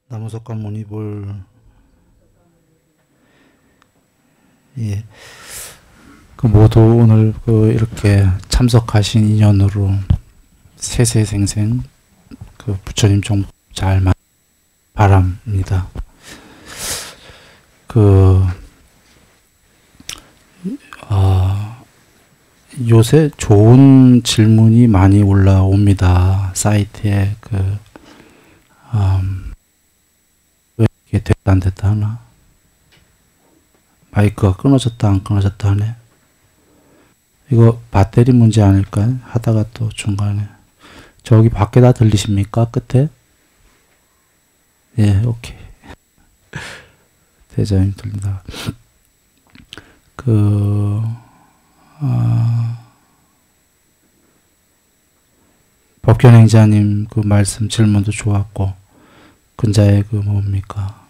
나무석가 문이볼 예, 모두 오늘 이렇게 참석하신 인연으로 세세생생 부처님 좀 잘 바랍니다. 요새 좋은 질문이 많이 올라옵니다. 사이트에 왜 이게 됐다 안 됐다 하나? 마이크가 끊어졌다 안 끊어졌다 하네. 이거 배터리 문제 아닐까요? 하다가 또 중간에 저기 밖에다 들리십니까? 끝에? 예, 오케이. 대장님 들린다. 법견행자님 말씀 질문도 좋았고, 근자의 뭡니까?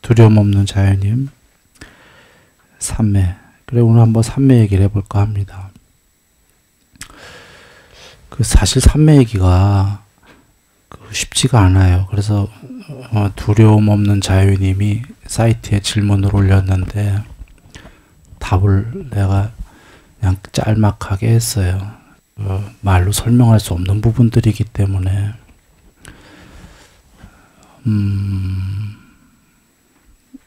두려움 없는 자유님, 삼매. 그래, 오늘 한번 삼매 얘기를 해볼까 합니다. 사실 삼매 얘기가 쉽지가 않아요. 그래서 두려움 없는 자유님이 사이트에 질문을 올렸는데 답을 내가 그냥 짤막하게 했어요. 말로 설명할 수 없는 부분들이기 때문에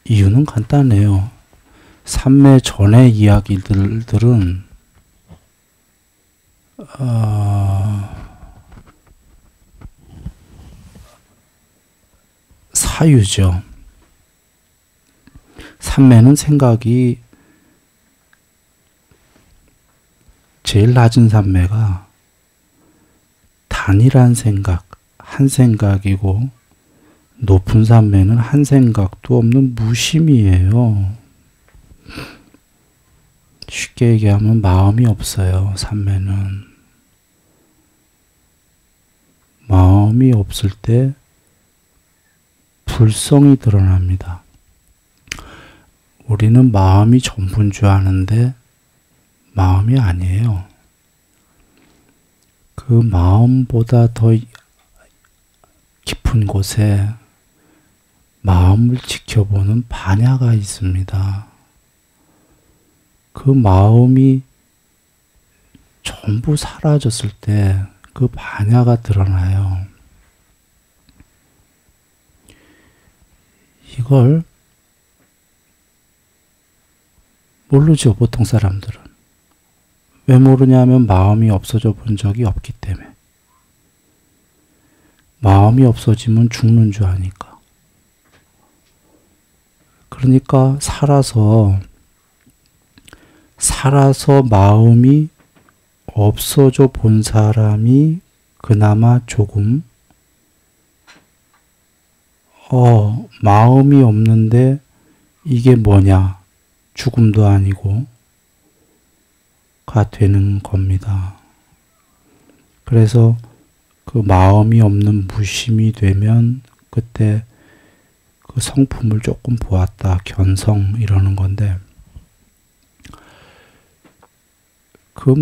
이유는 간단해요. 삼매 전의 이야기들은 사유죠. 삼매는 생각이 제일 낮은 삼매가 단일한 생각, 한 생각이고, 높은 삼매는 한 생각도 없는 무심이에요. 쉽게 얘기하면 마음이 없어요. 삼매는. 마음이 없을 때 불성이 드러납니다. 우리는 마음이 전부인 줄 아는데 마음이 아니에요. 그 마음보다 더 깊은 곳에 마음을 지켜보는 반야가 있습니다. 그 마음이 전부 사라졌을 때 그 반야가 드러나요. 이걸 모르죠, 보통 사람들은. 왜 모르냐면 마음이 없어져 본 적이 없기 때문에. 마음이 없어지면 죽는 줄 아니까. 그러니까 살아서 마음이 없어져 본 사람이 그나마 조금 마음이 없는데 이게 뭐냐, 죽음도 아니고 가 되는 겁니다. 그래서 마음이 없는 무심이 되면 그때 성품을 조금 보았다, 견성 이러는 건데,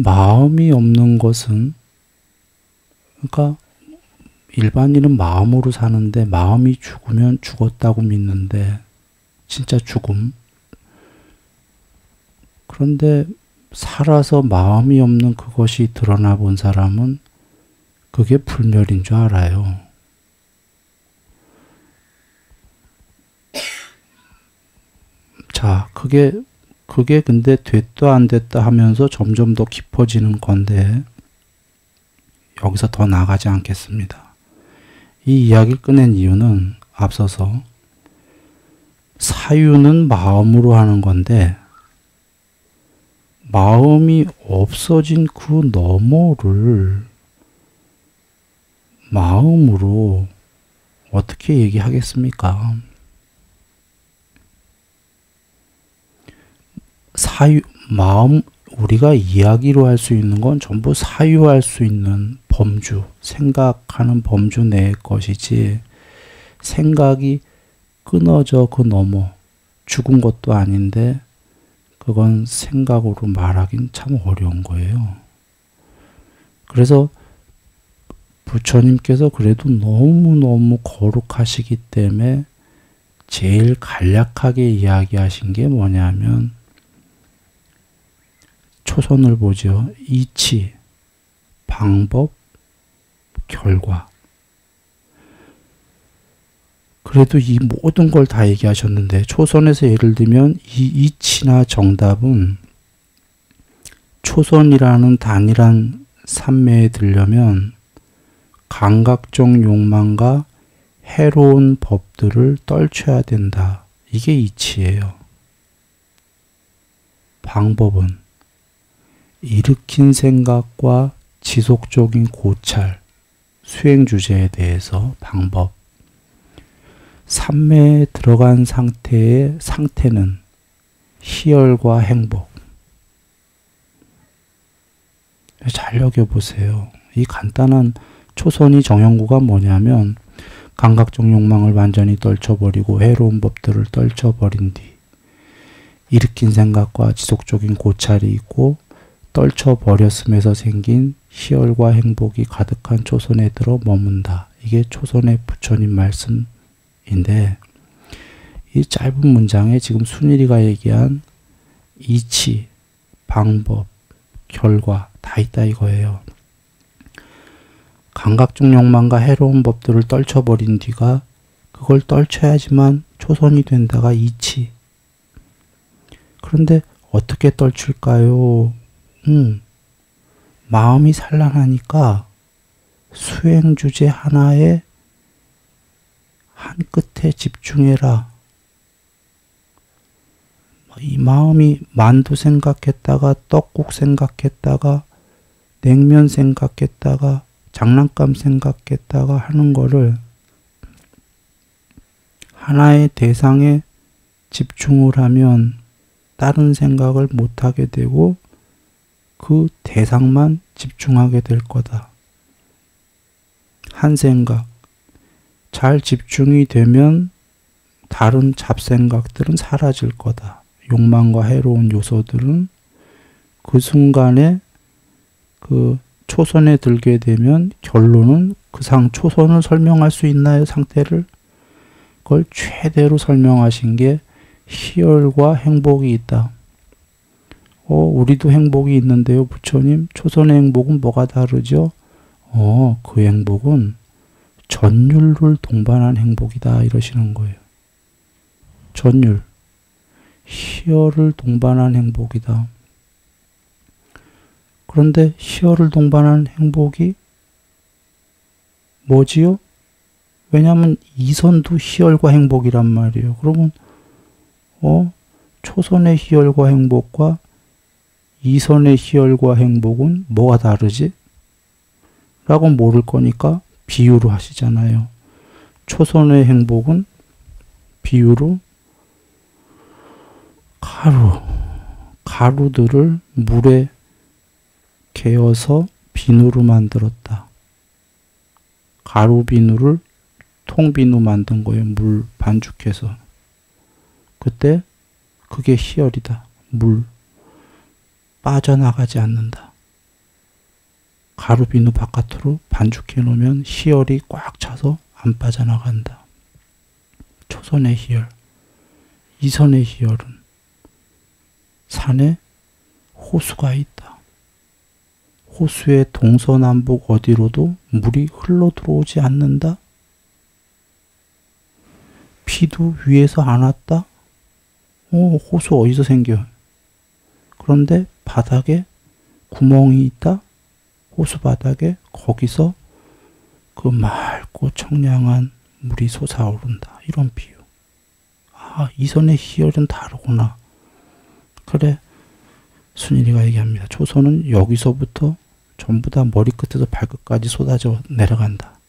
마음이 없는 것은, 그러니까 일반인은 마음으로 사는데 마음이 죽으면 죽었다고 믿는데 진짜 죽음. 그런데 살아서 마음이 없는 그것이 드러나 본 사람은 그게 불멸인 줄 알아요. 자, 그게 근데 됐다 안 됐다 하면서 점점 더 깊어지는 건데 여기서 더 나가지 않겠습니다. 이 이야기를 꺼낸 이유는 앞서서 사유는 마음으로 하는 건데 마음이 없어진 그 너머를 마음으로 어떻게 얘기하겠습니까? 우리가 이야기로 할 수 있는 건 전부 사유할 수 있는 범주, 생각하는 범주 내의 것이지, 생각이 끊어져 그 너머, 죽은 것도 아닌데 그건 생각으로 말하긴 참 어려운 거예요. 그래서 부처님께서 그래도 너무너무 거룩하시기 때문에 제일 간략하게 이야기하신 게 뭐냐면 초선을 보죠. 이치, 방법, 결과. 그래도 이 모든 걸 다 얘기하셨는데 초선에서 예를 들면 이 이치나 정답은 초선이라는 단일한 삼매에 들려면 감각적 욕망과 해로운 법들을 떨쳐야 된다. 이게 이치예요. 방법은 일으킨 생각과 지속적인 고찰, 수행 주제에 대해서 방법. 삼매에 들어간 상태의 상태는 희열과 행복. 잘 여겨보세요. 이 간단한 초선이 정형구가 뭐냐면 감각적 욕망을 완전히 떨쳐버리고 해로운 법들을 떨쳐버린 뒤 일으킨 생각과 지속적인 고찰이 있고 떨쳐버렸음에서 생긴 희열과 행복이 가득한 초선에 들어 머문다. 이게 초선의 부처님 말씀인데 이 짧은 문장에 지금 순일이가 얘기한 이치, 방법, 결과 다 있다 이거예요. 감각적 욕망과 해로운 법들을 떨쳐버린 뒤가 그걸 떨쳐야지만 초선이 된다가 이치. 그런데 어떻게 떨칠까요? 마음이 산란하니까 수행 주제 하나에 한 끝에 집중해라. 이 마음이 만두 생각했다가 떡국 생각했다가 냉면 생각했다가 장난감 생각했다가 하는 거를 하나의 대상에 집중을 하면 다른 생각을 못하게 되고 그 대상만 집중하게 될 거다. 한 생각. 잘 집중이 되면 다른 잡생각들은 사라질 거다. 욕망과 해로운 요소들은 그 순간에 그 초선에 들게 되면 결론은 그 초선을 설명할 수 있나요? 상태를? 그걸 최대로 설명하신 게 희열과 행복이 있다. 우리도 행복이 있는데요, 부처님. 초선의 행복은 뭐가 다르죠? 그 행복은 전율을 동반한 행복이다. 이러시는 거예요. 전율. 희열을 동반한 행복이다. 그런데 희열을 동반한 행복이 뭐지요? 왜냐하면 이선도 희열과 행복이란 말이에요. 그러면 초선의 희열과 행복과 이선의 희열과 행복은 뭐가 다르지? 라고 모를 거니까 비유로 하시잖아요. 초선의 행복은 비유로 가루들을 물에 개어서 비누로 만들었다. 가루 비누를 통비누 만든 거예요. 물 반죽해서. 그때 그게 희열이다. 물. 빠져나가지 않는다. 가루 비누 바깥으로 반죽해 놓으면 희열이 꽉 차서 안 빠져나간다. 초선의 희열. 이선의 희열은 산에 호수가 있다. 호수의 동서남북 어디로도 물이 흘러 들어오지 않는다. 비도 위에서 안 왔다. 호수 어디서 생겨? 그런데 바닥에 구멍이 있다. 호수 바닥에 거기서 그 맑고 청량한 물이 솟아오른다. 이런 비유. 이선의 희열은 다르구나. 그래. 순일이가 얘기합니다. 초선은 여기서부터 전부 다 머리끝에서 발끝까지 쏟아져 내려간다.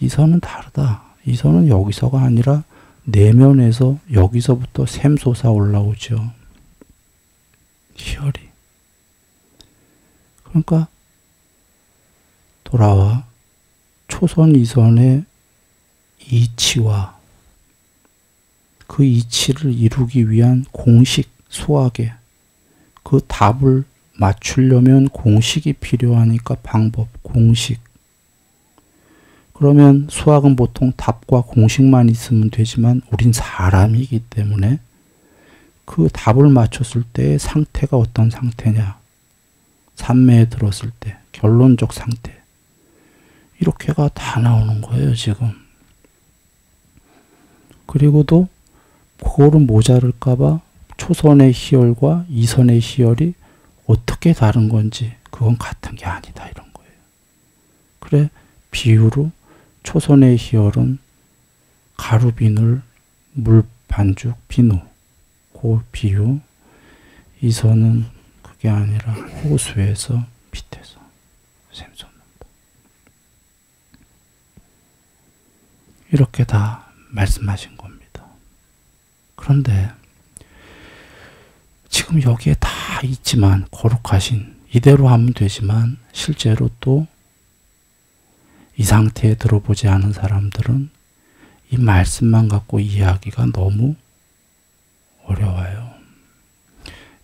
이선은 다르다. 이선은 여기서가 아니라 내면에서 여기서부터 샘솟아 올라오죠. 희열이. 그러니까 돌아와 초선 이선의 이치와 그 이치를 이루기 위한 공식, 수학에 그 답을 맞추려면 공식이 필요하니까 방법, 공식. 그러면 수학은 보통 답과 공식만 있으면 되지만 우린 사람이기 때문에 그 답을 맞췄을 때의 상태가 어떤 상태냐, 산매에 들었을 때 결론적 상태, 이렇게가 다 나오는 거예요 지금. 그리고도 그거를 모자랄까봐 초선의 희열과 이선의 희열이 어떻게 다른 건지, 그건 같은 게 아니다 이런 거예요. 그래, 비유로 초선의 희열은 가루 비늘, 물 반죽, 비누, 그 비유. 이선은 그게 아니라 호수에서 밑에서 샘솟는다. 이렇게 다 말씀하신 겁니다. 그런데 지금 여기에 다 있지만, 거룩하신 이대로 하면 되지만 실제로 또 이 상태에 들어보지 않은 사람들은 이 말씀만 갖고 이해하기가 너무 어려워요.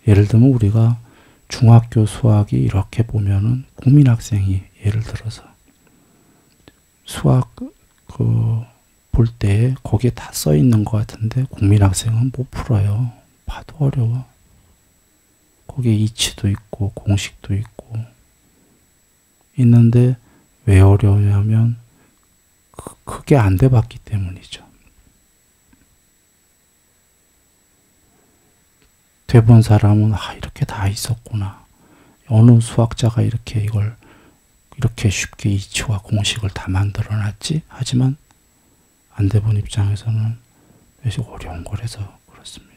예를 들면 우리가 중학교 수학이 이렇게 보면은 국민학생이 예를 들어서 수학 볼 때 거기에 다 써 있는 것 같은데 국민학생은 못 풀어요. 봐도 어려워. 거기에 이치도 있고 공식도 있고 있는데 왜 어려우냐면 그게 안 돼 봤기 때문이죠. 돼본 사람은 이렇게 다 있었구나. 어느 수학자가 이렇게 이걸 이렇게 쉽게 이치와 공식을 다 만들어놨지? 하지만 안 돼본 입장에서는 매우 어려운 거라서 그렇습니다.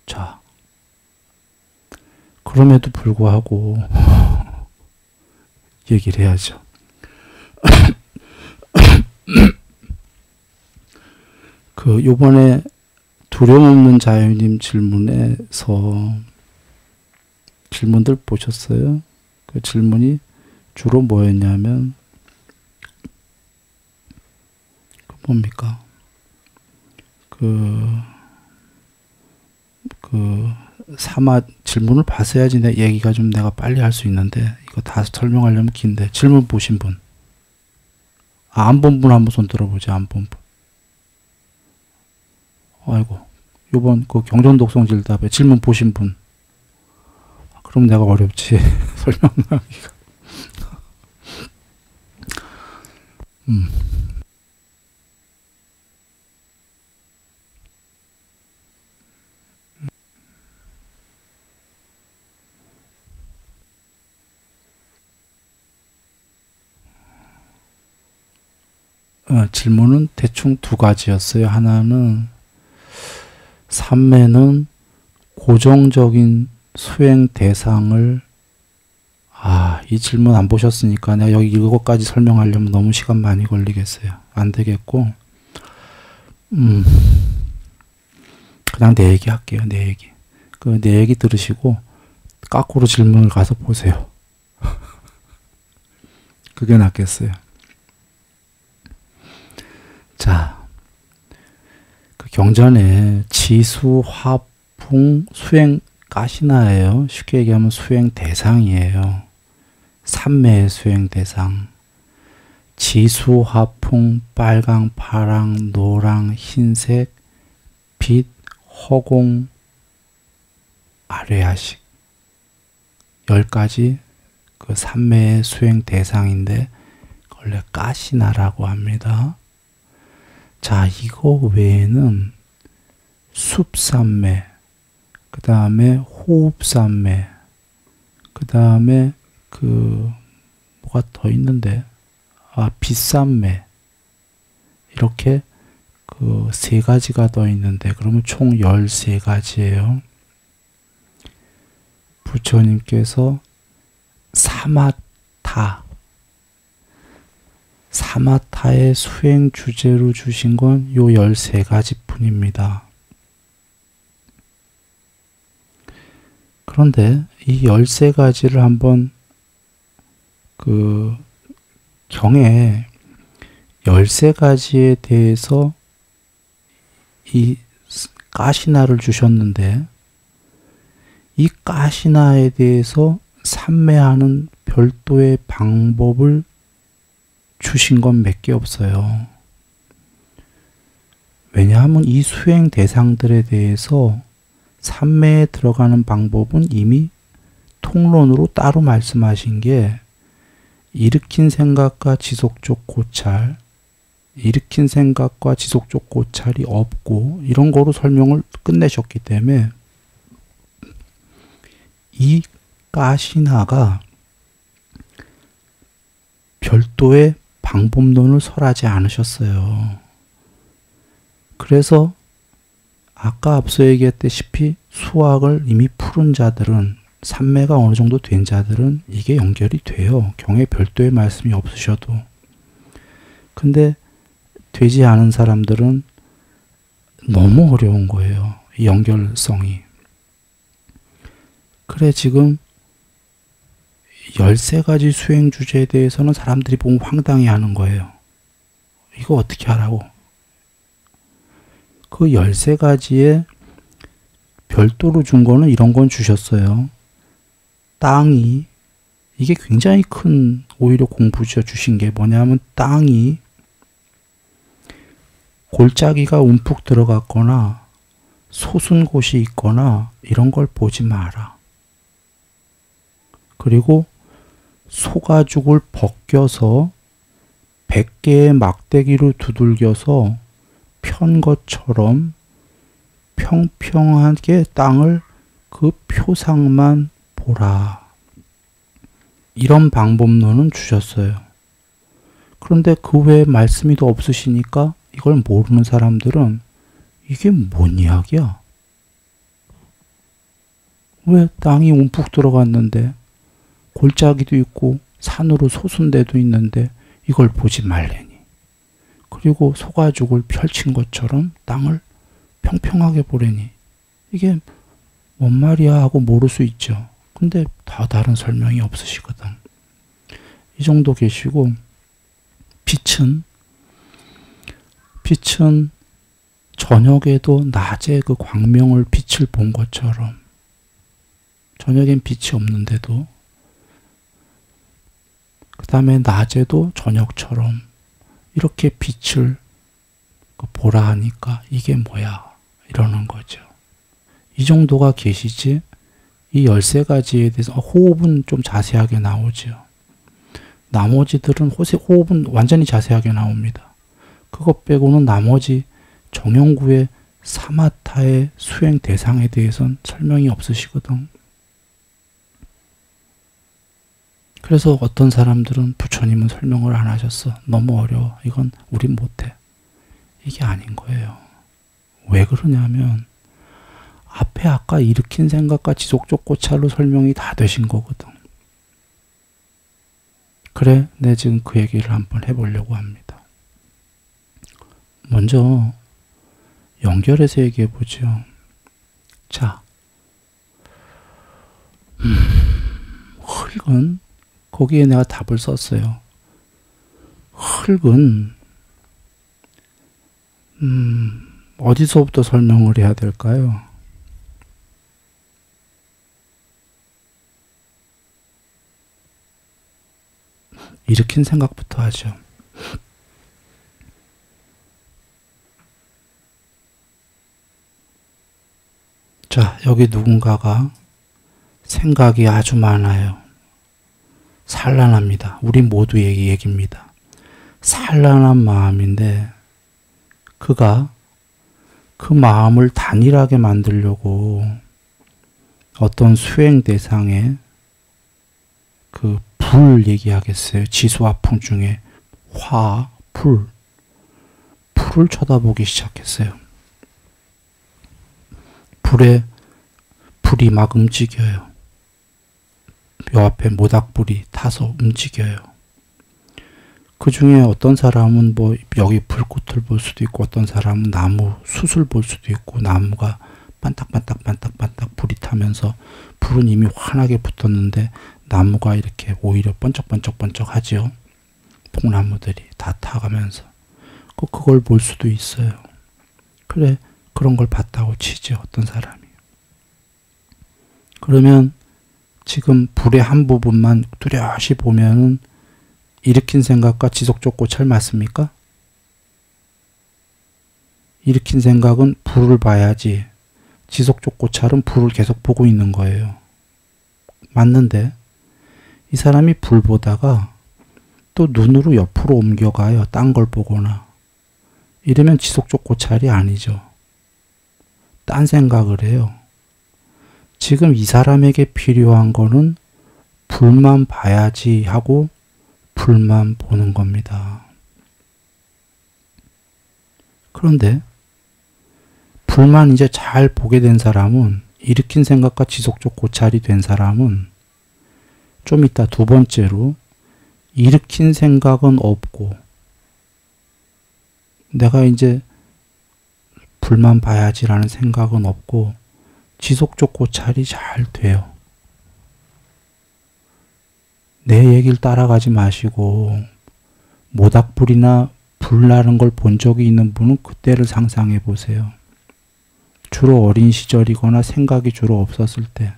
자, 그럼에도 불구하고 얘기를 해야죠. 요번에 두려움 없는 자유님 질문에서 질문들 보셨어요? 그 질문이 주로 뭐였냐면, 뭡니까? 질문을 봤어야지 내 얘기가 좀 내가 빨리 할 수 있는데, 이거 다 설명하려면 긴데, 질문 보신 분. 안 본 분 한번 손 들어보죠, 안 본 분. 아이고, 요번 경전독성질답에 질문 보신 분. 그럼 내가 어렵지, 설명하기가. 질문은 대충 두 가지였어요. 하나는 삼매는 고정적인 수행 대상을, 이 질문 안 보셨으니까 내가 여기 이것까지 설명하려면 너무 시간 많이 걸리겠어요. 안 되겠고, 그냥 내 얘기 할게요. 내 얘기. 내 얘기 들으시고 까꾸로 질문을 가서 보세요. 그게 낫겠어요. 자, 경전에 지수, 화풍, 수행 가시나예요. 쉽게 얘기하면 수행 대상이에요. 삼매의 수행 대상. 지수, 화풍, 빨강, 파랑, 노랑, 흰색, 빛, 허공, 아뢰야식. 10가지 그 삼매의 수행 대상인데 원래 가시나라고 합니다. 자, 이거 외에는 숲삼매, 그 다음에 호흡삼매, 그 다음에 뭐가 더 있는데, 빛삼매, 이렇게 세 가지가 더 있는데, 그러면 총 13가지예요. 부처님께서 사마타의 수행 주제로 주신 건 요 13가지 뿐입니다. 그런데 이 13가지를 한번 경에 13가지에 대해서 이 가시나를 주셨는데, 이 가시나에 대해서 삼매하는 별도의 방법을 주신 건 몇 개 없어요. 왜냐하면 이 수행 대상들에 대해서 삼매에 들어가는 방법은 이미 통론으로 따로 말씀하신 게 일으킨 생각과 지속적 고찰, 일으킨 생각과 지속적 고찰이 없고 이런 거로 설명을 끝내셨기 때문에 이 가시나가 별도의 방법론을 설하지 않으셨어요. 그래서 아까 앞서 얘기했다시피 수학을 이미 푸른 자들은 삼매가 어느 정도 된 자들은 이게 연결이 돼요. 경에 별도의 말씀이 없으셔도. 근데 되지 않은 사람들은 너무 어려운 거예요. 이 연결성이. 그래 지금 13가지 수행 주제에 대해서는 사람들이 보면 황당해 하는 거예요. 이거 어떻게 하라고. 그 13가지에 별도로 준 거는 이런 건 주셨어요. 땅이, 이게 굉장히 큰 오히려 공부죠. 주신 게 뭐냐면 땅이 골짜기가 움푹 들어갔거나 솟은 곳이 있거나 이런 걸 보지 마라. 그리고 소가죽을 벗겨서 100개의 막대기로 두들겨서 편 것처럼 평평하게 땅을 그 표상만 보라. 이런 방법론은 주셨어요. 그런데 그 외에 말씀이 더 없으시니까 이걸 모르는 사람들은 이게 뭔 이야기야? 왜 땅이 움푹 들어갔는데 골짜기도 있고 산으로 솟은 데도 있는데 이걸 보지 말래니. 그리고 소가죽을 펼친 것처럼 땅을 평평하게 보래니. 이게 뭔 말이야 하고 모를 수 있죠. 근데 다 다른 설명이 없으시거든. 이 정도 계시고 빛은 저녁에도 낮에 그 광명을 빛을 본 것처럼 저녁엔 빛이 없는데도 그 다음에 낮에도 저녁처럼 이렇게 빛을 보라 하니까 이게 뭐야 이러는 거죠. 이 정도가 계시지 이 13가지에 대해서 호흡은 좀 자세하게 나오죠. 나머지들은 호흡은 완전히 자세하게 나옵니다. 그것 빼고는 나머지 정형구의 사마타의 수행 대상에 대해서는 설명이 없으시거든. 그래서 어떤 사람들은 부처님은 설명을 안 하셨어. 너무 어려워. 이건 우린 못해. 이게 아닌 거예요. 왜 그러냐면 앞에 아까 일으킨 생각과 지속적 고찰로 설명이 다 되신 거거든. 그래, 내 지금 그 얘기를 한번 해보려고 합니다. 먼저 연결해서 얘기해보죠. 자, 흙은 거기에 내가 답을 썼어요. 흙은 어디서부터 설명을 해야 될까요? 일으킨 생각부터 하죠. 자, 여기 누군가가 생각이 아주 많아요. 산란합니다. 우리 모두의 얘기입니다. 산란한 마음인데 그가 그 마음을 단일하게 만들려고 어떤 수행 대상에 그 불 얘기하겠어요. 지수화풍 중에 화, 불. 불을 쳐다보기 시작했어요. 불이 막 움직여요. 요 앞에 모닥불이 타서 움직여요. 그 중에 어떤 사람은 뭐 여기 불꽃을 볼 수도 있고 어떤 사람은 나무 숯을 볼 수도 있고 나무가 반딱반딱 불이 타면서 불은 이미 환하게 붙었는데 나무가 이렇게 오히려 번쩍번쩍 하죠. 뽕나무들이 다 타가면서. 그걸 볼 수도 있어요. 그래, 그런 걸 봤다고 치죠. 어떤 사람이. 그러면 지금 불의 한 부분만 뚜렷이 보면은 일으킨 생각과 지속적 고찰 맞습니까? 일으킨 생각은 불을 봐야지 지속적 고찰은 불을 계속 보고 있는 거예요. 맞는데 이 사람이 불 보다가 또 눈으로 옆으로 옮겨가요. 딴 걸 보거나. 이러면 지속적 고찰이 아니죠. 딴 생각을 해요. 지금 이 사람에게 필요한 거는 불만 봐야지 하고 불만 보는 겁니다. 그런데 불만 이제 잘 보게 된 사람은, 일으킨 생각과 지속적 고찰이 된 사람은 좀 이따 두 번째로 일으킨 생각은 없고 내가 이제 불만 봐야지라는 생각은 없고 지속적 고찰이 잘 돼요. 내 얘기를 따라가지 마시고 모닥불이나 불 나는 걸 본 적이 있는 분은 그때를 상상해 보세요. 주로 어린 시절이거나 생각이 주로 없었을 때.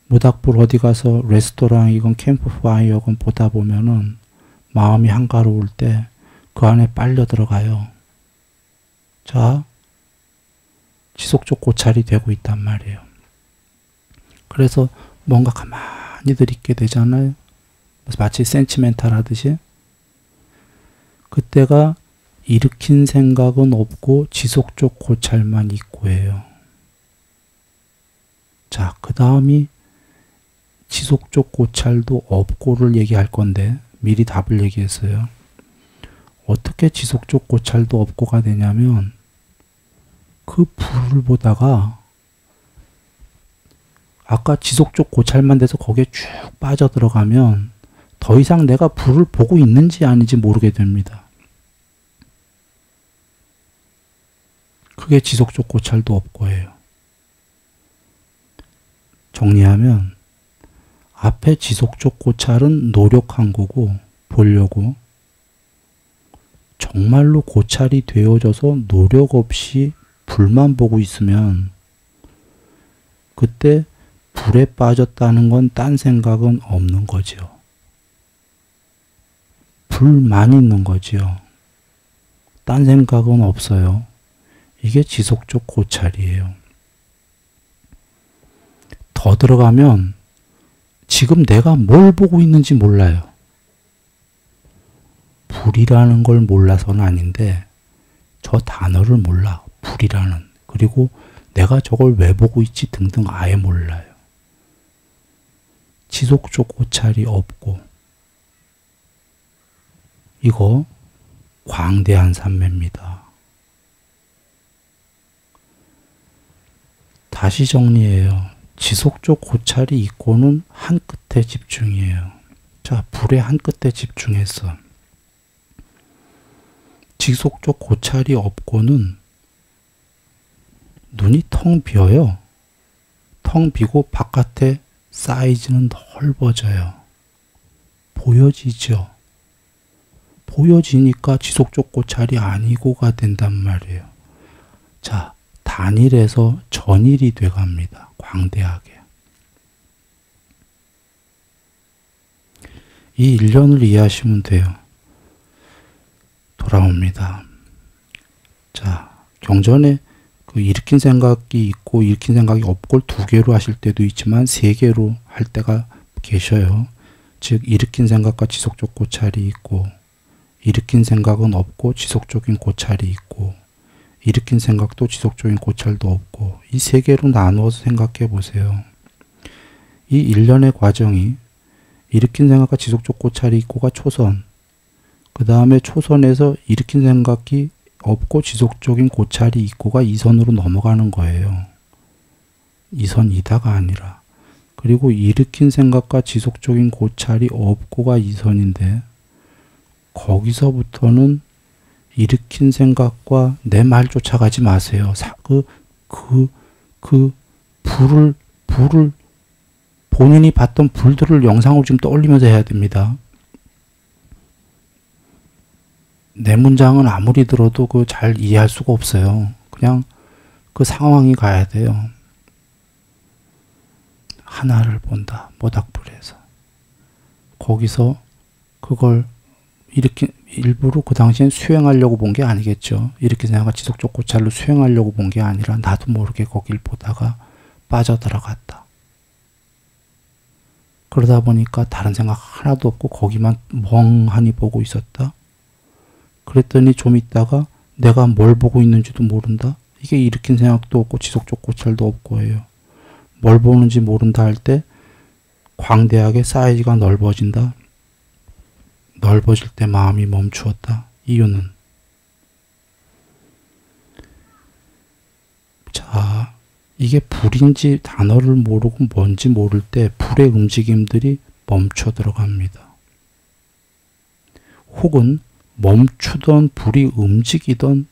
모닥불 어디 가서 레스토랑이건 캠프파이어건 보다 보면은 마음이 한가로울 때 그 안에 빨려 들어가요. 자, 지속적 고찰이 되고 있단 말이에요. 그래서 뭔가 가만히 들있게 되잖아요. 마치 센치멘탈 하듯이. 그때가 일으킨 생각은 없고 지속적 고찰만 있고예요. 자, 그 다음이 지속적 고찰도 없고를 얘기할 건데 미리 답을 얘기했어요. 어떻게 지속적 고찰도 없고가 되냐면 그 불을 보다가 아까 지속적 고찰만 돼서 거기에 쭉 빠져 들어가면 더 이상 내가 불을 보고 있는지 아닌지 모르게 됩니다. 그게 지속적 고찰도 없고예요. 정리하면 앞에 지속적 고찰은 노력한 거고 보려고, 정말로 고찰이 되어져서 노력 없이 불만 보고 있으면 그때 불에 빠졌다는 건 딴 생각은 없는 거죠. 불만 있는 거지요. 딴 생각은 없어요. 이게 지속적 고찰이에요. 더 들어가면 지금 내가 뭘 보고 있는지 몰라요. 불이라는 걸 몰라서는 아닌데 저 단어를 몰라. 불이라는. 그리고 내가 저걸 왜 보고 있지 등등 아예 몰라요. 지속적 고찰이 없고 이거 광대한 산매입니다. 다시 정리해요. 지속적 고찰이 있고는 한 끝에 집중이에요. 자, 불의 한 끝에 집중했어. 지속적 고찰이 없고는 눈이 텅 비어요. 텅 비고 바깥에 사이즈는 넓어져요. 보여지죠. 보여지니까 지속적 고찰이 아니고가 된단 말이에요. 자, 단일에서 전일이 돼갑니다. 광대하게. 이 일련을 이해하시면 돼요. 돌아옵니다. 자, 경전에 그 일으킨 생각이 있고 일으킨 생각이 없고를 두 개로 하실 때도 있지만 세 개로 할 때가 계셔요. 즉 일으킨 생각과 지속적 고찰이 있고 일으킨 생각은 없고 지속적인 고찰이 있고 일으킨 생각도 지속적인 고찰도 없고 이 세 개로 나누어서 생각해 보세요. 이 일련의 과정이 일으킨 생각과 지속적 고찰이 있고가 초선, 그 다음에 초선에서 일으킨 생각이 없고 지속적인 고찰이 있고가 이선으로 넘어가는 거예요. 이선이다가 아니라. 그리고 일으킨 생각과 지속적인 고찰이 없고가 이선인데 거기서부터는 일으킨 생각과 내 말 쫓아가지 마세요. 불을 본인이 봤던 불들을 영상으로 지금 떠올리면서 해야 됩니다. 내 문장은 아무리 들어도 그 잘 이해할 수가 없어요. 그냥 그 상황이 가야 돼요. 하나를 본다. 모닥불에서. 거기서 그걸 이렇게 일부러 그 당시엔 수행하려고 본 게 아니겠죠. 이렇게 생각하 지속적 고찰로 수행하려고 본 게 아니라 나도 모르게 거길 보다가 빠져들어갔다. 그러다 보니까 다른 생각 하나도 없고 거기만 멍하니 보고 있었다. 그랬더니 좀 있다가 내가 뭘 보고 있는지도 모른다. 이게 일으킨 생각도 없고 지속적 고찰도 없고 해요. 뭘 보는지 모른다 할 때 광대하게 사이즈가 넓어진다. 넓어질 때 마음이 멈추었다. 이유는 자, 이게 불인지 단어를 모르고 뭔지 모를 때 불의 움직임들이 멈춰 들어갑니다. 혹은 멈추던 불이 움직이던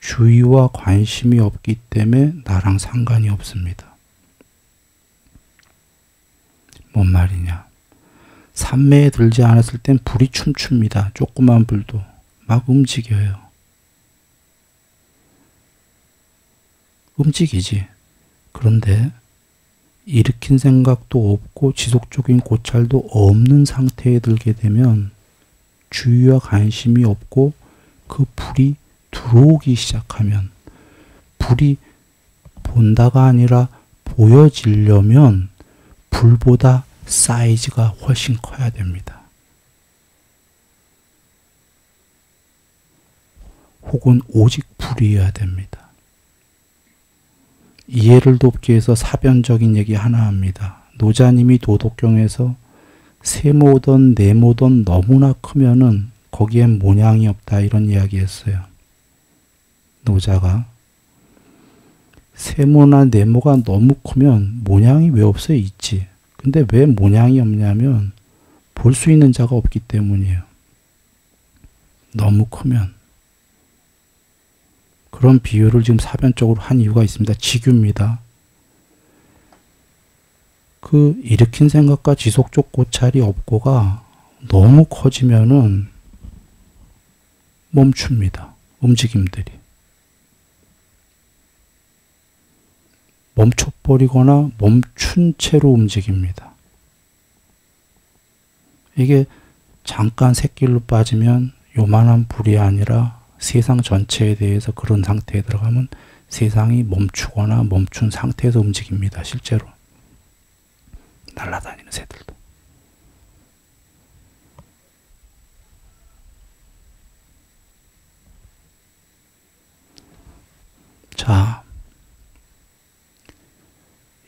주의와 관심이 없기 때문에 나랑 상관이 없습니다. 뭔 말이냐? 산매에 들지 않았을 땐 불이 춤춥니다. 조그만 불도 막 움직여요. 움직이지. 그런데 일으킨 생각도 없고 지속적인 고찰도 없는 상태에 들게 되면 주의와 관심이 없고 그 불이 들어오기 시작하면 불이 본다가 아니라 보여지려면 불보다 사이즈가 훨씬 커야 됩니다. 혹은 오직 불이어야 됩니다. 이해를 돕기 위해서 사변적인 얘기 하나 합니다. 노자님이 도덕경에서 세모든 네모든 너무나 크면은 거기엔 모양이 없다 이런 이야기 했어요. 노자가 세모나 네모가 너무 크면 모양이 왜 없어요? 있지. 근데 왜 모양이 없냐면 볼 수 있는 자가 없기 때문이에요. 너무 크면. 그런 비유를 지금 사변적으로 한 이유가 있습니다. 지규입니다. 그 일으킨 생각과 지속적 고찰이 없고가 너무 커지면은 멈춥니다. 움직임들이. 멈춰버리거나 멈춘 채로 움직입니다. 이게 잠깐 샛길로 빠지면 요만한 불이 아니라 세상 전체에 대해서 그런 상태에 들어가면 세상이 멈추거나 멈춘 상태에서 움직입니다. 실제로. 날아다니는 새들도. 자,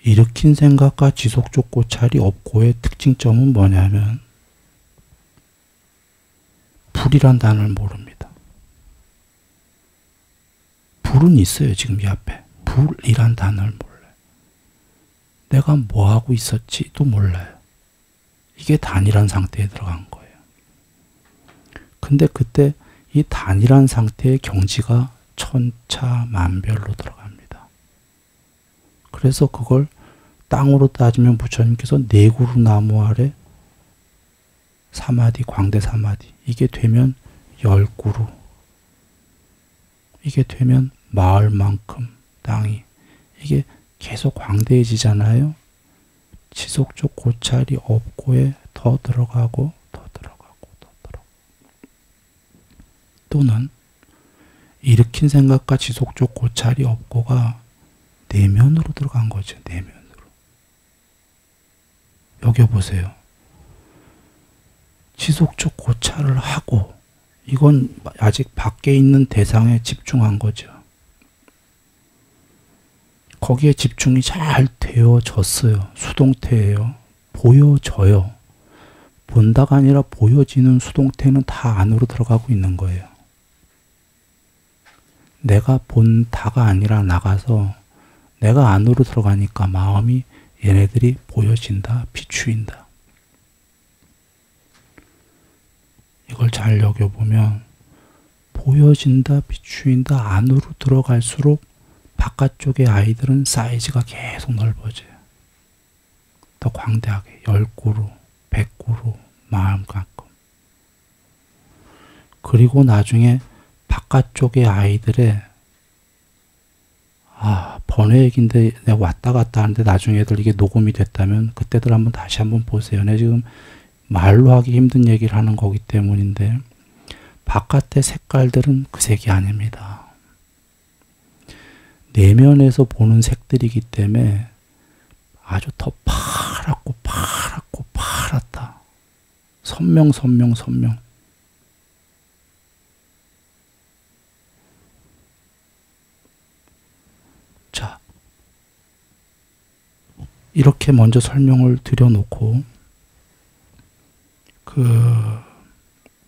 일으킨 생각과 지속적 고찰이 없고의 특징점은 뭐냐면 불이란 단어를 모릅니다. 불은 있어요. 지금 이 앞에. 불이란 단어를 몰라요. 내가 뭐하고 있었지도 몰라요. 이게 단이란 상태에 들어간 거예요. 근데 그때 이 단이란 상태의 경지가 천차만별로 들어갑니다. 그래서 그걸 땅으로 따지면 부처님께서 네 그루 나무 아래 사마디, 광대 사마디. 이게 되면 10그루. 이게 되면 마을만큼 땅이. 이게 계속 광대해지잖아요. 지속적 고찰이 없고에 더 들어가고 더 들어가고 더 들어가고. 또는 일으킨 생각과 지속적 고찰이 없고가 내면으로 들어간 거죠. 내면으로. 여겨보세요. 지속적 고찰을 하고 이건 아직 밖에 있는 대상에 집중한 거죠. 거기에 집중이 잘 되어졌어요. 수동태예요. 보여져요. 본다가 아니라 보여지는 수동태는 다 안으로 들어가고 있는 거예요. 내가 본다가 아니라 나가서 내가 안으로 들어가니까 마음이 얘네들이 보여진다, 비추인다. 이걸 잘 여겨보면 보여진다, 비추인다, 안으로 들어갈수록 바깥쪽의 아이들은 사이즈가 계속 넓어져요. 더 광대하게 10그루, 100그루 마음만큼. 그리고 나중에 바깥쪽의 아이들의 전에 얘기인데 내가 왔다 갔다 하는데 나중에 애들 이게 녹음이 됐다면 그때들 한번 다시 한번 보세요. 내가 지금 말로 하기 힘든 얘기를 하는 거기 때문인데 바깥의 색깔들은 그 색이 아닙니다. 내면에서 보는 색들이기 때문에 아주 더 파랗고 파랗고 파랗다. 선명 선명 선명. 자, 이렇게 먼저 설명을 드려놓고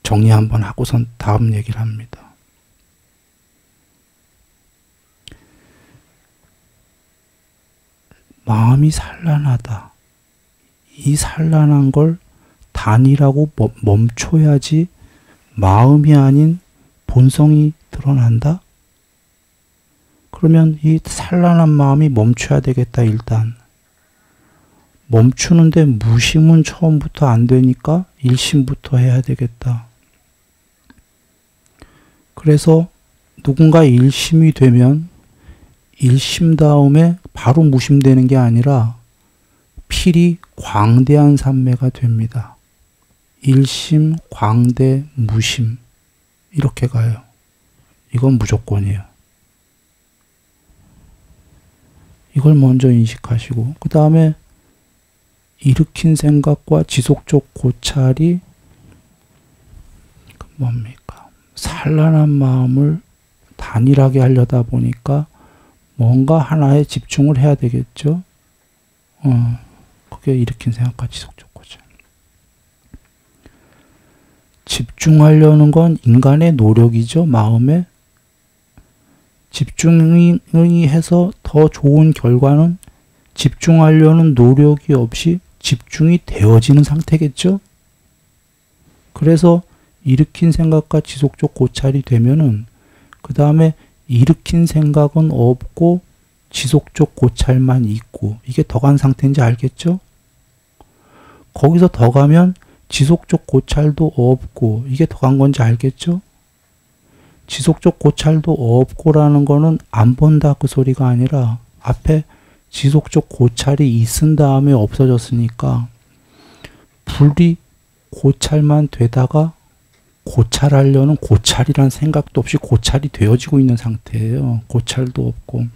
정리 한번 하고선 다음 얘기를 합니다. 마음이 산란하다. 이 산란한 걸 단이라고 멈춰야지 마음이 아닌 본성이 드러난다? 그러면 이 산란한 마음이 멈춰야 되겠다. 일단 멈추는데 무심은 처음부터 안 되니까 일심부터 해야 되겠다. 그래서 누군가 일심이 되면 일심 다음에 바로 무심되는 게 아니라 필히 광대한 삼매가 됩니다. 일심, 광대, 무심 이렇게 가요. 이건 무조건이에요. 이걸 먼저 인식하시고 그 다음에 일으킨 생각과 지속적 고찰이 뭡니까? 산란한 마음을 단일하게 하려다 보니까 뭔가 하나에 집중을 해야 되겠죠? 그게 일으킨 생각과 지속적 고찰. 집중하려는 건 인간의 노력이죠. 마음에. 집중이 해서 더 좋은 결과는 집중하려는 노력이 없이 집중이 되어지는 상태겠죠? 그래서 일으킨 생각과 지속적 고찰이 되면은 그 다음에 일으킨 생각은 없고 지속적 고찰만 있고 이게 더 간 상태인지 알겠죠? 거기서 더 가면 지속적 고찰도 없고 이게 더 간 건지 알겠죠? 지속적 고찰도 없고라는 거는 안 본다 그 소리가 아니라 앞에 지속적 고찰이 있은 다음에 없어졌으니까 분리 고찰만 되다가 고찰하려는 고찰이란 생각도 없이 고찰이 되어지고 있는 상태예요. 고찰도 없고.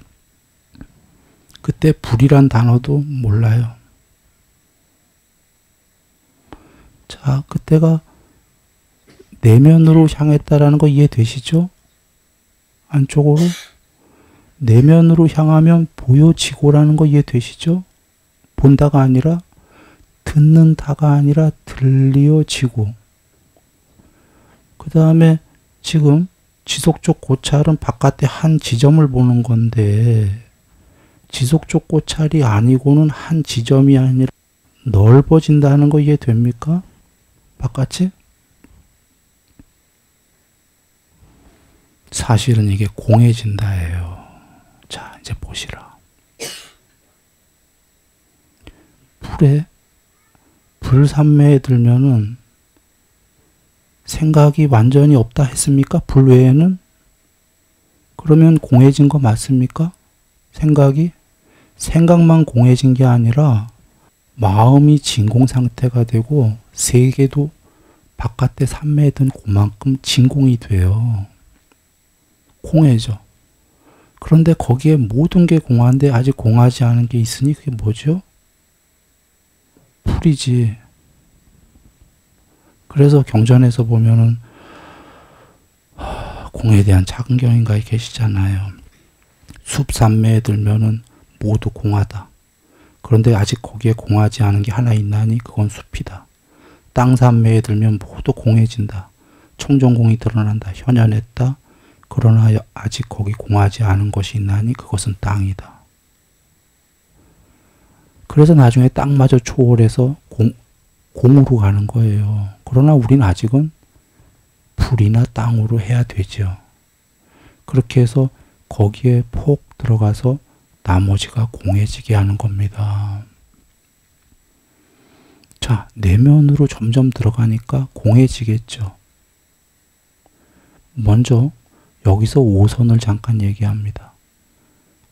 그때 불이란 단어도 몰라요. 자, 그때가 내면으로 향했다라는 거 이해되시죠? 안쪽으로? 내면으로 향하면 보여지고라는 거 이해되시죠? 본다가 아니라 듣는다가 아니라 들려지고 그 다음에 지금 지속적 고찰은 바깥에 한 지점을 보는 건데 지속적 고찰이 아니고는 한 지점이 아니라 넓어진다는 거 이해됩니까? 바깥이? 사실은 이게 공해진다예요. 자, 이제 보시라. 불삼매에 들면은 생각이 완전히 없다 했습니까? 불 외에는? 그러면 공해진 거 맞습니까? 생각만 공해진 게 아니라 마음이 진공 상태가 되고 세계도 바깥에 삼매에 든 그만큼 진공이 돼요. 공해져. 그런데 거기에 모든 게 공한데 아직 공하지 않은 게 있으니 그게 뭐죠? 불이지. 그래서 경전에서 보면은 공에 대한 자근경인가에 계시잖아요. 숲 삼매에 들면은 모두 공하다. 그런데 아직 거기에 공하지 않은 게 하나 있나니 그건 숲이다. 땅 삼매에 들면 모두 공해진다. 청정공이 드러난다. 현현했다. 그러나 아직 거기 공하지 않은 것이 있나니 그것은 땅이다. 그래서 나중에 땅마저 초월해서 공으로 가는 거예요. 그러나 우리는 아직은 불이나 땅으로 해야 되죠. 그렇게 해서 거기에 폭 들어가서 나머지가 공해지게 하는 겁니다. 자, 내면으로 점점 들어가니까 공해지겠죠. 먼저 여기서 오선을 잠깐 얘기합니다.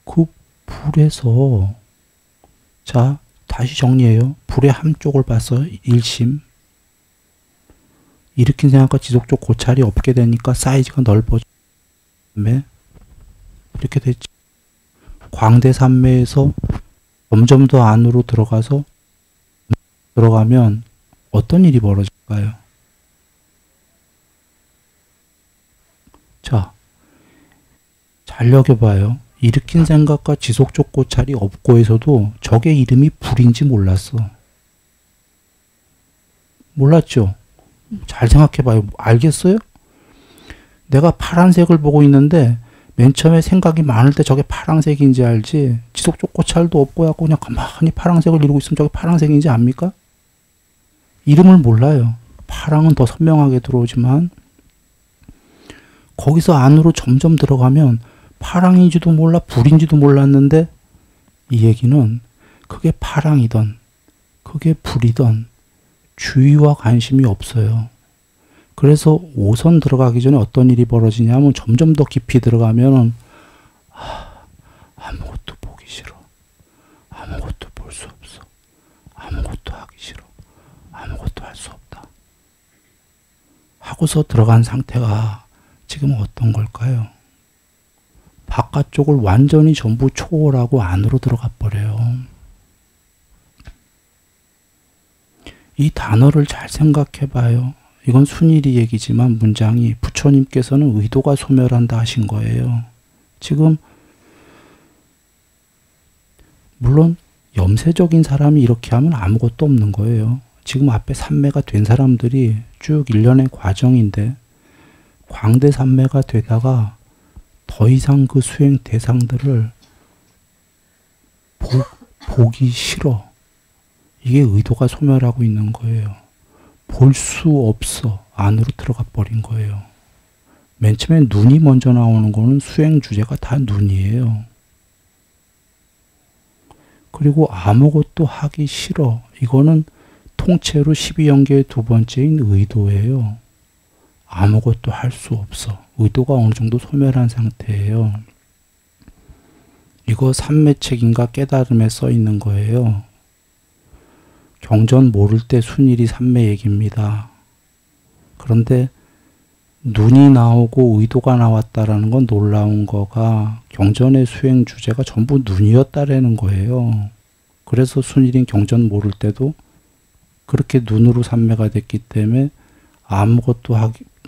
그 불에서, 자, 다시 정리해요. 불의 한쪽을 봐서 일심. 일으킨 생각과 지속적 고찰이 없게 되니까 사이즈가 넓어져. 이렇게 됐지. 광대산매에서 점점 더 안으로 들어가면 어떤 일이 벌어질까요? 자, 잘 여겨봐요. 일으킨 생각과 지속적 고찰이 없고에서도 저게 이름이 불인지 몰랐어. 몰랐죠? 잘 생각해봐요. 알겠어요? 내가 파란색을 보고 있는데 맨 처음에 생각이 많을 때 저게 파란색인지 알지, 지속적 고찰도 없고 해갖고 그냥 가만히 파란색을 이루고 있으면 저게 파란색인지 압니까? 이름을 몰라요. 파랑은 더 선명하게 들어오지만 거기서 안으로 점점 들어가면 파랑인지도 몰라 불인지도 몰랐는데, 이 얘기는 그게 파랑이던 그게 불이던 주의와 관심이 없어요. 그래서 5선 들어가기 전에 어떤 일이 벌어지냐면 점점 더 깊이 들어가면 아무것도 보기 싫어. 아무것도 볼 수 없어. 아무것도 하기 싫어. 아무것도 할 수 없다. 하고서 들어간 상태가 지금 어떤 걸까요? 바깥쪽을 완전히 전부 초월하고 안으로 들어가 버려요. 이 단어를 잘 생각해 봐요. 이건 순일이 얘기지만 문장이 부처님께서는 의도가 소멸한다 하신 거예요. 지금 물론 염세적인 사람이 이렇게 하면 아무것도 없는 거예요. 지금 앞에 삼매가 된 사람들이 쭉 일련의 과정인데, 광대 삼매가 되다가 더 이상 그 수행 대상들을 보기 싫어. 이게 의도가 소멸하고 있는 거예요. 볼 수 없어. 안으로 들어가 버린 거예요. 맨 처음에 눈이 먼저 나오는 거는 수행 주제가 다 눈이에요. 그리고 아무것도 하기 싫어. 이거는 통째로 12연계의 두 번째인 의도예요. 아무것도 할 수 없어. 의도가 어느 정도 소멸한 상태예요. 이거 삼매책인가 깨달음에 써 있는 거예요. 경전 모를 때 순일이 삼매 얘기입니다. 그런데 눈이 나오고 의도가 나왔다라는 건 놀라운 거가, 경전의 수행 주제가 전부 눈이었다라는 거예요. 그래서 순일인 경전 모를 때도 그렇게 눈으로 삼매가 됐기 때문에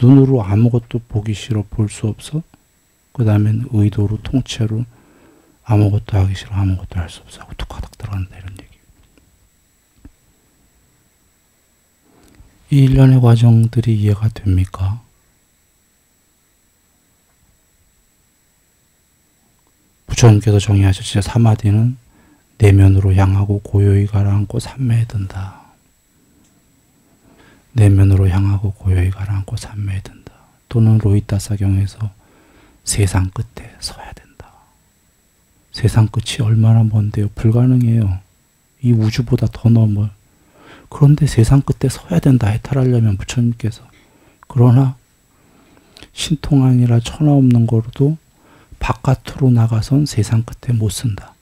눈으로 아무것도 보기 싫어, 볼 수 없어. 그 다음엔 의도로 통째로 아무것도 하기 싫어, 아무것도 할 수 없어 하고 툭하닥 들어간다, 이런 얘기. 이 일련의 과정들이 이해가 됩니까? 부처님께서 정의하셨죠. 사마디는 내면으로 향하고 고요히 가라앉고 삼매에 든다. 내면으로 향하고 고요히 가라앉고 삼매에 든다. 또는 로히타사경에서 세상 끝에 서야 된다. 세상 끝이 얼마나 먼데요. 불가능해요. 이 우주보다 더 넘어요. 그런데 세상 끝에 서야 된다 해탈하려면 부처님께서. 그러나 신통 아니라 천하 없는 거로도 바깥으로 나가선 세상 끝에 못 쓴다.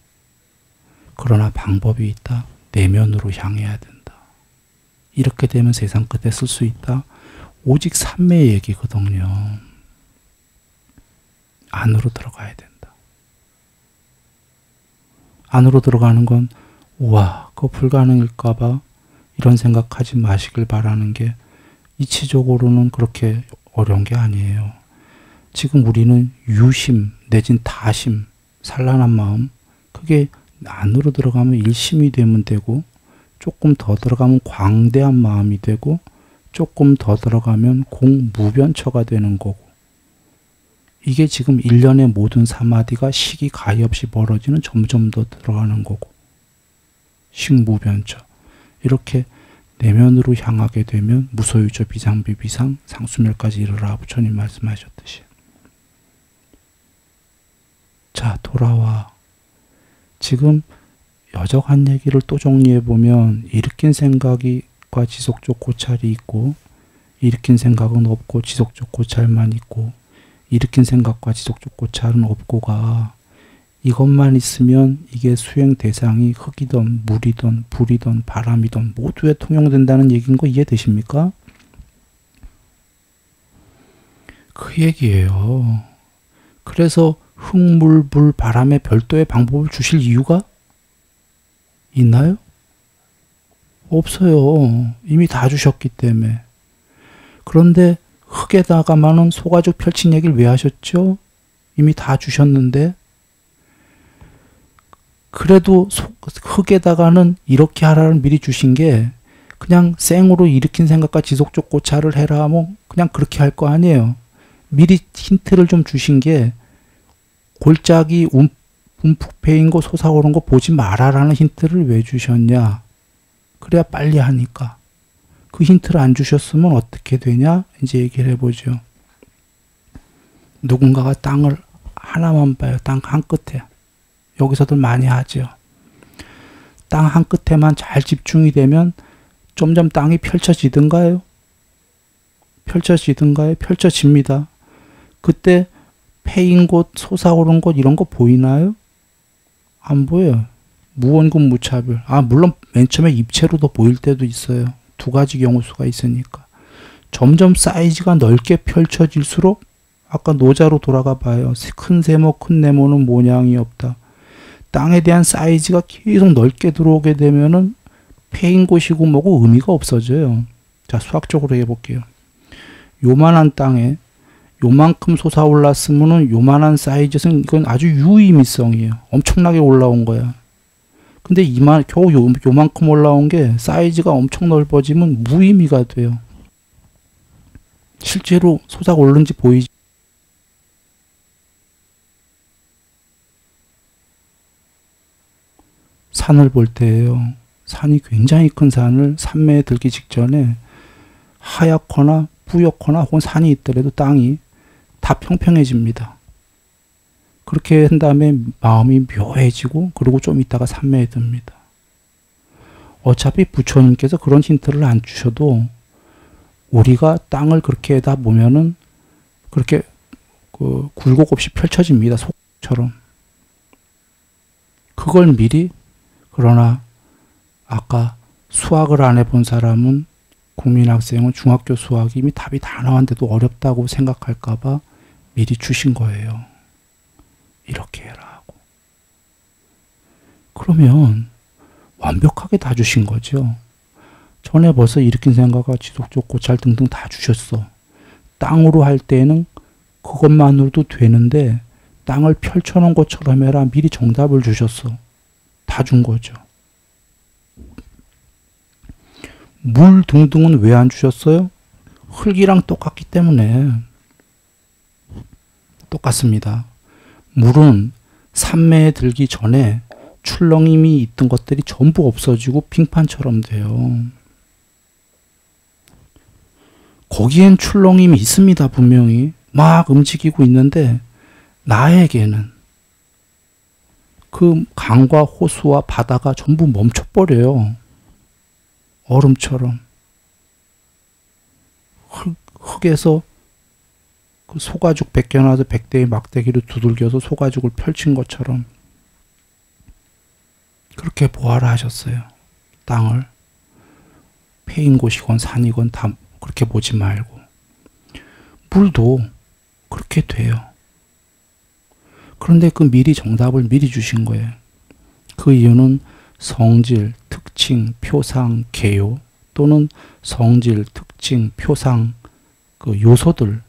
그러나 방법이 있다. 내면으로 향해야 된다. 이렇게 되면 세상 끝에 쓸 수 있다. 오직 삼매의 얘기거든요. 안으로 들어가야 된다. 안으로 들어가는 건 우와, 그거 불가능일까봐 이런 생각하지 마시길 바라는 게, 이치적으로는 그렇게 어려운 게 아니에요. 지금 우리는 유심 내진 다심, 산란한 마음, 그게 안으로 들어가면 일심이 되면 되고, 조금 더 들어가면 광대한 마음이 되고, 조금 더 들어가면 공무변처가 되는 거고, 이게 지금 일련의 모든 사마디가 시기 가히 없이 벌어지는 점점 더 들어가는 거고, 식무변처. 이렇게 내면으로 향하게 되면 무소유저 비상비비상 상수멸까지 이르라 부처님 말씀하셨듯이. 자, 돌아와. 지금 여적한 얘기를 또 정리해보면, 일으킨 생각과 지속적 고찰이 있고, 일으킨 생각은 없고 지속적 고찰만 있고, 일으킨 생각과 지속적 고찰은 없고가 이것만 있으면 이게 수행 대상이 흙이든 물이든 불이든 바람이든 모두에 통용된다는 얘기인 거 이해되십니까? 그 얘기예요. 그래서 흙, 물, 불, 바람에 별도의 방법을 주실 이유가 있나요? 없어요. 이미 다 주셨기 때문에. 그런데 흙에다가만은 소가죽 펼친 얘기를 왜 하셨죠? 이미 다 주셨는데. 그래도 흙에다가는 이렇게 하라는 미리 주신 게 그냥 생으로 일으킨 생각과 지속적 고찰을 해라 하면 그냥 그렇게 할 거 아니에요. 미리 힌트를 좀 주신 게 골짜기 움푹 패인 거 솟아오른 거 보지 마라라는 힌트를 왜 주셨냐. 그래야 빨리 하니까. 그 힌트를 안 주셨으면 어떻게 되냐? 이제 얘기를 해보죠. 누군가가 땅을 하나만 봐요. 땅 한 끝에. 여기서들 많이 하죠. 땅 한 끝에만 잘 집중이 되면 점점 땅이 펼쳐지든가요? 펼쳐지든가요? 펼쳐집니다. 그때 패인 곳, 솟아오른 곳 이런 거 보이나요? 안 보여요. 무원군 무차별. 물론 맨 처음에 입체로도 보일 때도 있어요. 두 가지 경우 수가 있으니까. 점점 사이즈가 넓게 펼쳐질수록 아까 노자로 돌아가 봐요. 큰 세모, 큰 네모는 모양이 없다. 땅에 대한 사이즈가 계속 넓게 들어오게 되면은 패인 곳이고 뭐고 의미가 없어져요. 자, 수학적으로 해볼게요. 요만한 땅에 요만큼 솟아올랐으면은 요만한 사이즈는 이건 아주 유의미성이에요. 엄청나게 올라온 거야. 근데 겨우 요만큼 올라온 게 사이즈가 엄청 넓어지면 무의미가 돼요. 실제로 솟아오른지 보이지? 산을 볼 때예요. 산이 굉장히 큰 산을 산매에 들기 직전에 하얗거나 뿌옇거나 혹은 산이 있더라도 땅이 다 평평해집니다. 그렇게 한 다음에 마음이 묘해지고 그리고 좀 있다가 산매에 듭니다. 어차피 부처님께서 그런 힌트를 안 주셔도 우리가 땅을 그렇게 다 보면은 그렇게 굴곡 없이 펼쳐집니다. 속처럼. 그걸 미리 그러나 아까 수학을 안 해본 사람은 국민학생은 중학교 수학이 이미 답이 다 나왔는데도 어렵다고 생각할까봐 미리 주신 거예요. 이렇게 해라 하고. 그러면 완벽하게 다 주신 거죠. 전에 벌써 일으킨 생각과 지속적 고찰 등등 다 주셨어. 땅으로 할 때는 그것만으로도 되는데 땅을 펼쳐놓은 것처럼 해라. 미리 정답을 주셨어. 다 준 거죠. 물 등등은 왜 안 주셨어요? 흙이랑 똑같기 때문에. 똑같습니다. 물은 산매에 들기 전에 출렁임이 있던 것들이 전부 없어지고 빙판처럼 돼요. 거기엔 출렁임이 있습니다. 분명히. 막 움직이고 있는데 나에게는 그 강과 호수와 바다가 전부 멈춰버려요. 얼음처럼. 흙에서 그 소가죽 벗겨놔서 백대의 막대기로 두들겨서 소가죽을 펼친 것처럼 그렇게 보아라 하셨어요. 땅을. 패인 곳이건 산이건 다 그렇게 보지 말고. 물도 그렇게 돼요. 그런데 그 미리 정답을 미리 주신 거예요. 그 이유는 성질, 특징, 표상, 개요 또는 성질, 특징, 표상 그 요소들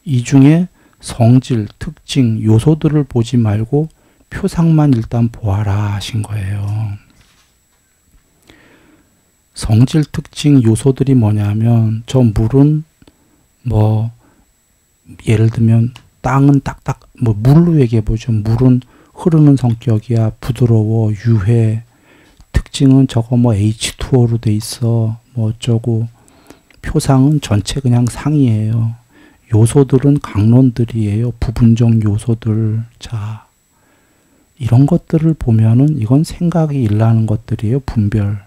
이 중에 성질, 특징, 요소들을 보지 말고 표상만 일단 보아라 하신 거예요. 성질, 특징, 요소들이 뭐냐면 저 물은 뭐 예를 들면 땅은 딱딱 물로 얘기해 보죠. 물은 흐르는 성격이야. 부드러워. 유해. 특징은 저거 H2O로 돼 있어. 어쩌고. 표상은 전체 그냥 상이에요. 요소들은 강론들이에요. 부분적 요소들. 자, 이런 것들을 보면은 이건 생각이 일어나는 것들이에요. 분별.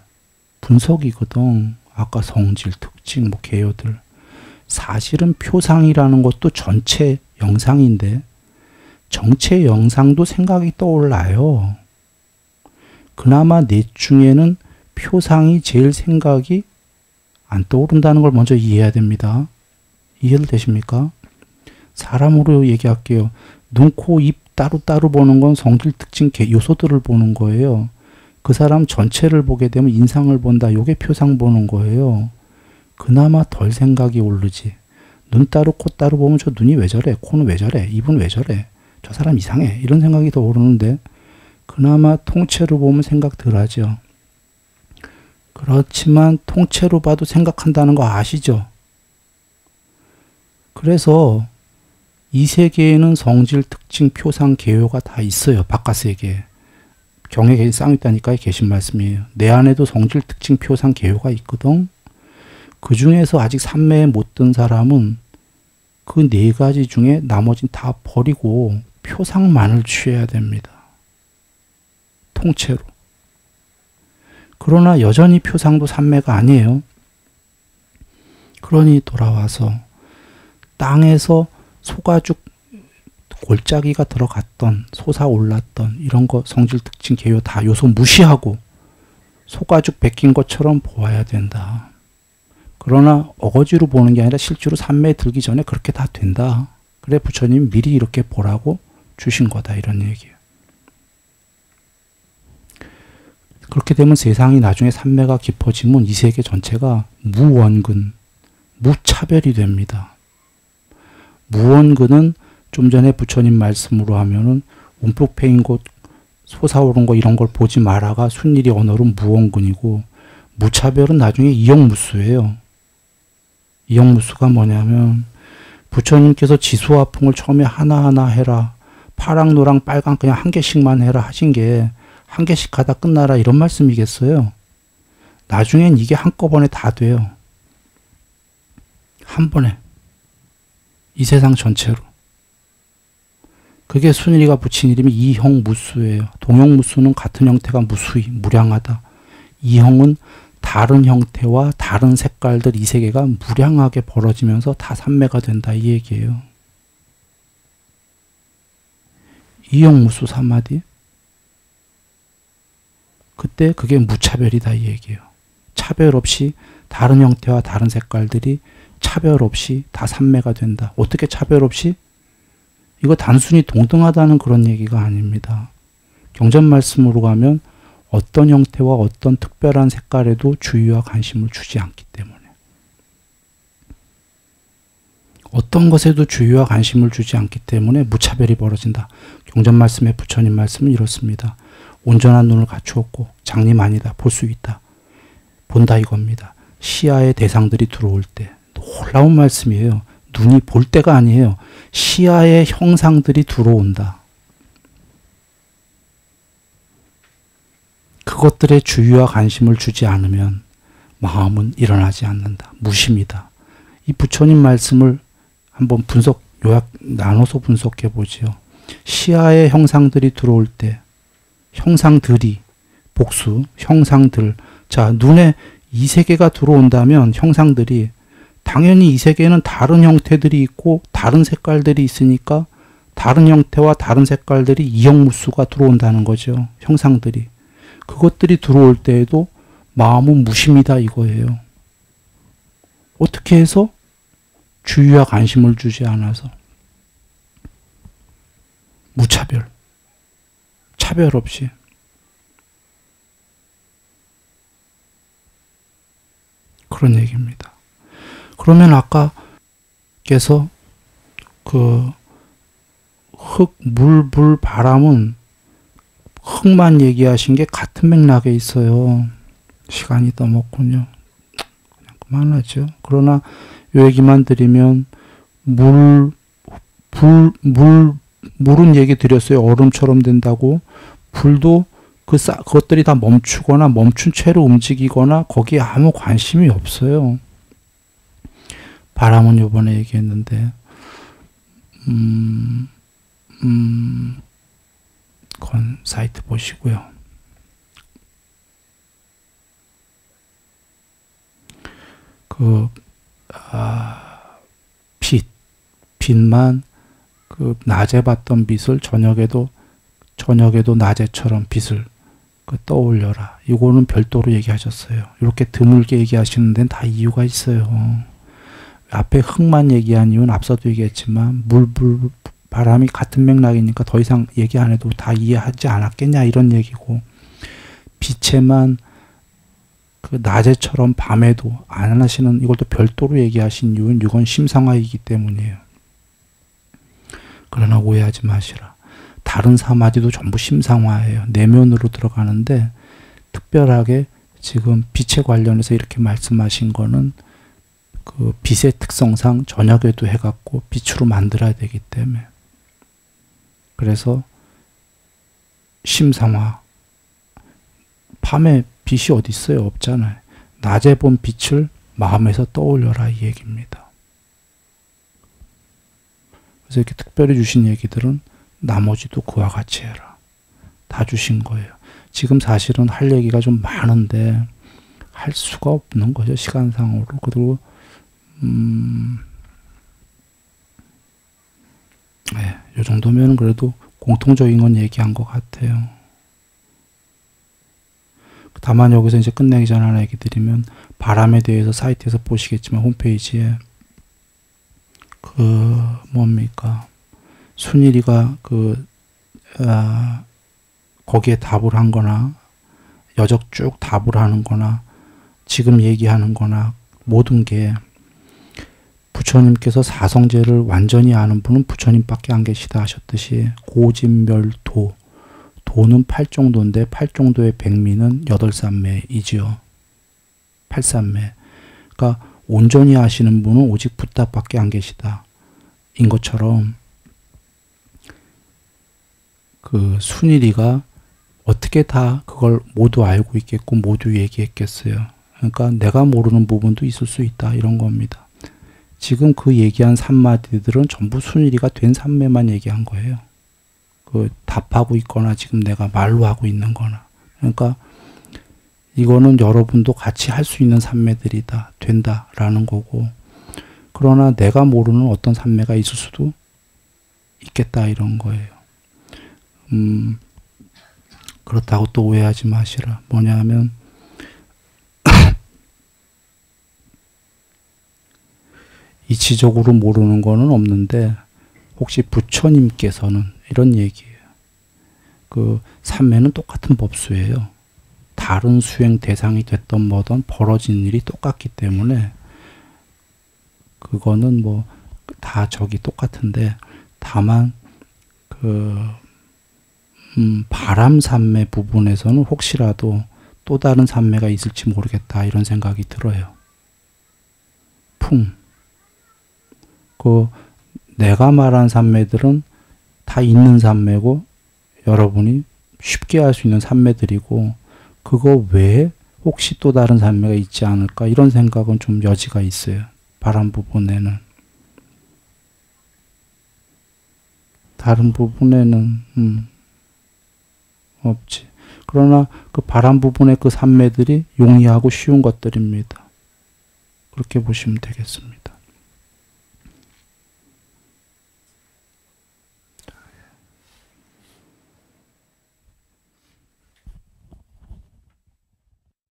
분석이거든. 아까 성질, 특징, 개요들. 사실은 표상이라는 것도 전체 영상인데 정체 영상도 생각이 떠올라요. 그나마 넷 중에는 표상이 제일 생각이 안 떠오른다는 걸 먼저 이해해야 됩니다. 이해되십니까? 사람으로 얘기할게요. 눈, 코, 입 따로따로 보는 건 성질 특징 요소들을 보는 거예요. 그 사람 전체를 보게 되면 인상을 본다. 요게 표상 보는 거예요. 그나마 덜 생각이 오르지. 눈 따로 코 따로 보면 저 눈이 왜 저래? 코는 왜 저래? 입은 왜 저래? 저 사람 이상해. 이런 생각이 더 오르는데 그나마 통째로 보면 생각 덜 하죠. 그렇지만 통째로 봐도 생각한다는 거 아시죠? 그래서 이 세계에는 성질, 특징, 표상, 개요가 다 있어요. 바깥 세계에. 경에 쌍있다니까 계신 말씀이에요. 내 안에도 성질, 특징, 표상, 개요가 있거든. 그 중에서 아직 삼매에 못 든 사람은 그 네 가지 중에 나머지는 다 버리고 표상만을 취해야 됩니다. 통째로. 그러나 여전히 표상도 삼매가 아니에요. 그러니 돌아와서 땅에서 소가죽 골짜기가 들어갔던 솟아올랐던 이런 거 성질 특징 개요 다 요소 무시하고 소가죽 벗긴 것처럼 보아야 된다. 그러나 어거지로 보는 게 아니라 실제로 삼매에 들기 전에 그렇게 다 된다. 그래 부처님 미리 이렇게 보라고 주신 거다 이런 얘기예요. 그렇게 되면 세상이 나중에 삼매가 깊어지면 이 세계 전체가 무원근, 무차별이 됩니다. 무원근은 좀 전에 부처님 말씀으로 하면은 움푹 패인 곳, 솟아오른 거 이런 걸 보지 말아가 순일이 언어는 무원근이고, 무차별은 나중에 이역무수예요. 이역무수가 뭐냐면 부처님께서 지수화풍을 처음에 하나하나 해라, 파랑, 노랑, 빨강 그냥 한 개씩만 해라 하신 게 한 개씩 하다 끝나라 이런 말씀이겠어요? 나중엔 이게 한꺼번에 다 돼요. 한 번에. 이 세상 전체로. 그게 순일이가 붙인 이름이 이형무수예요. 동형무수는 같은 형태가 무수히, 무량하다. 이형은 다른 형태와 다른 색깔들 이 세계가 무량하게 벌어지면서 다 삼매가 된다 이 얘기예요. 이형무수 사마디. 그때 그게 무차별이다 이 얘기예요. 차별 없이 다른 형태와 다른 색깔들이 차별 없이 다 삼매가 된다. 어떻게 차별 없이? 이거 단순히 동등하다는 그런 얘기가 아닙니다. 경전 말씀으로 가면 어떤 형태와 어떤 특별한 색깔에도 주의와 관심을 주지 않기 때문에, 어떤 것에도 주의와 관심을 주지 않기 때문에 무차별이 벌어진다. 경전 말씀의 부처님 말씀은 이렇습니다. 온전한 눈을 갖추었고 장님 아니다. 볼 수 있다. 본다 이겁니다. 시야의 대상들이 들어올 때. 놀라운 말씀이에요. 눈이 볼 때가 아니에요. 시야의 형상들이 들어온다. 그것들에 주의와 관심을 주지 않으면 마음은 일어나지 않는다. 무심이다. 이 부처님 말씀을 한번 요약 나눠서 분석해 보지요. 시야의 형상들이 들어올 때, 형상들이 복수, 형상들. 자, 눈에 이 세계가 들어온다면 형상들이 당연히 이 세계에는 다른 형태들이 있고 다른 색깔들이 있으니까 다른 형태와 다른 색깔들이 이형무수가 들어온다는 거죠. 형상들이. 그것들이 들어올 때에도 마음은 무심이다 이거예요. 어떻게 해서? 주의와 관심을 주지 않아서. 무차별. 차별 없이. 그런 얘기입니다. 그러면 아까께서 그 흙, 물, 불, 바람은 흙만 얘기하신 게 같은 맥락에 있어요. 시간이 떠먹군요. 그냥 그만하죠. 그러나 요 얘기만 드리면 물은 얘기 드렸어요. 얼음처럼 된다고. 불도 그것들이 다 멈추거나 멈춘 채로 움직이거나 거기에 아무 관심이 없어요. 바람은 요번에 얘기했는데 그건 사이트 보시고요. 빛만 그 낮에 봤던 빛을 저녁에도 낮에처럼 빛을 떠올려라. 이거는 별도로 얘기하셨어요. 이렇게 드물게 얘기하시는 데는 다 이유가 있어요. 앞에 흙만 얘기한 이유는 앞서도 얘기했지만 바람이 같은 맥락이니까 더 이상 얘기 안 해도 다 이해하지 않았겠냐 이런 얘기고, 빛에만 그 낮에처럼 밤에도 안 하시는 이걸 또 별도로 얘기하신 이유는 이건 심상화이기 때문이에요. 그러나 오해하지 마시라. 다른 사마디도 전부 심상화예요. 내면으로 들어가는데 특별하게 지금 빛에 관련해서 이렇게 말씀하신 거는 그 빛의 특성상 저녁에도 해갖고 빛으로 만들어야 되기 때문에, 그래서 심상화. 밤에 빛이 어디 있어요? 없잖아요. 낮에 본 빛을 마음에서 떠올려라 이 얘기입니다. 그래서 이렇게 특별히 주신 얘기들은 나머지도 그와 같이 해라. 다 주신 거예요. 지금 사실은 할 얘기가 좀 많은데 할 수가 없는 거죠. 시간상으로. 그리고 네, 이 정도면 그래도 공통적인 건 얘기한 것 같아요. 다만 여기서 이제 끝내기 전에 하나 얘기 드리면, 바람에 대해서 사이트에서 보시겠지만 홈페이지에 뭡니까? 순일이가 거기에 답을 한 거나, 여적 쭉 답을 하는 거나, 지금 얘기하는 거나, 모든 게 부처님께서 사성제를 완전히 아는 분은 부처님밖에 안 계시다 하셨듯이, 고진멸도, 도는 8정도인데 8정도의 백미는 8산매이지요. 8산매. 그러니까 온전히 아시는 분은 오직 붓다밖에 안 계시다. 인 것처럼 그 순일이가 어떻게 다 그걸 모두 알고 있겠고 모두 얘기했겠어요. 그러니까 내가 모르는 부분도 있을 수 있다 이런 겁니다. 지금 그 얘기한 산마디들은 전부 순일이가 된 산매만 얘기한 거예요. 그 답하고 있거나 지금 내가 말로 하고 있는 거나. 그러니까 이거는 여러분도 같이 할 수 있는 산매들이다, 된다라는 거고, 그러나 내가 모르는 어떤 산매가 있을 수도 있겠다 이런 거예요. 그렇다고 또 오해하지 마시라. 뭐냐 하면 이치적으로 모르는 거는 없는데 혹시 부처님께서는 이런 얘기예요. 그 산매는 똑같은 법수예요. 다른 수행 대상이 됐던 뭐든 벌어진 일이 똑같기 때문에 그거는 뭐 다 저기 똑같은데, 다만 바람 산매 부분에서는 혹시라도 또 다른 산매가 있을지 모르겠다 이런 생각이 들어요. 내가 말한 산매들은 다 있는 산매고 여러분이 쉽게 할 수 있는 산매들이고, 그거 외에 혹시 또 다른 산매가 있지 않을까 이런 생각은 좀 여지가 있어요. 바람 부분에는. 다른 부분에는 없지. 그러나 그 바람 부분의 그 산매들이 용이하고 쉬운 것들입니다. 그렇게 보시면 되겠습니다.